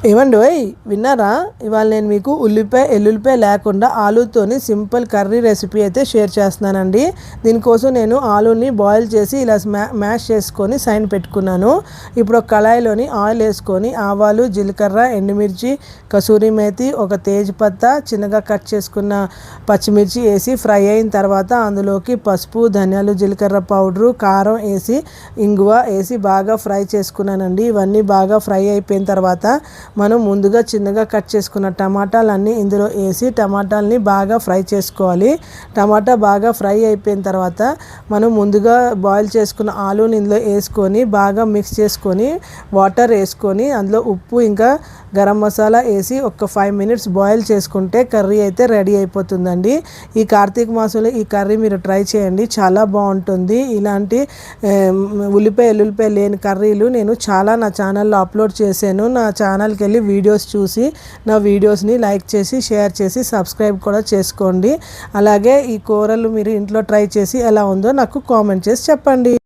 ఏమండి ఓయ్ విన్నారా? ఇవాళ నేను మీకు ఎల్లుల్లిపాయ లేకుండా ఆలూతోని సింపుల్ కర్రీ రెసిపీ అయితే షేర్ చేస్తున్నానండి. దీనికోసం నేను ఆలూని బాయిల్ చేసి ఇలా మ్యాష్ చేసుకొని సైడ్ పెట్టుకున్నాను. ఇప్పుడు ఒక కళాయిలోని ఆయిల్ వేసుకొని ఆవాలు, జీలకర్ర, ఎండుమిర్చి, కసూరి మేతి, ఒక తేజ్పత్తా, చిన్నగా కట్ చేసుకున్న పచ్చిమిర్చి వేసి ఫ్రై అయిన తర్వాత అందులోకి పసుపు, ధనియాలు, జీలకర్ర పౌడరు, కారం వేసి ఇంగువ వేసి బాగా ఫ్రై చేసుకున్నానండి. ఇవన్నీ బాగా ఫ్రై అయిపోయిన తర్వాత మనం ముందుగా చిన్నగా కట్ చేసుకున్న టమాటాలన్నీ ఇందులో వేసి టమాటాలని బాగా ఫ్రై చేసుకోవాలి. టమాటా బాగా ఫ్రై అయిపోయిన తర్వాత మనం ముందుగా బాయిల్ చేసుకున్న ఆలూని ఇందులో వేసుకొని బాగా మిక్స్ చేసుకొని వాటర్ వేసుకొని అందులో ఉప్పు ఇంకా గరం మసాలా వేసి ఒక 5 మినిట్స్ బాయిల్ చేసుకుంటే కర్రీ అయితే రెడీ అయిపోతుందండి. ఈ కార్తీక మాసంలో ఈ కర్రీ మీరు ట్రై చేయండి, చాలా బాగుంటుంది. ఇలాంటి ఎల్లుల్లిపాయ లేని కర్రీలు నేను చాలా నా ఛానల్లో అప్లోడ్ చేశాను. నా ఛానల్కి వెళ్ళి వీడియోస్ చూసి నా వీడియోస్ని లైక్ చేసి షేర్ చేసి సబ్స్క్రైబ్ కూడా చేసుకోండి. అలాగే ఈ కూరలు మీరు ఇంట్లో ట్రై చేసి ఎలా ఉందో నాకు కామెంట్ చేసి చెప్పండి.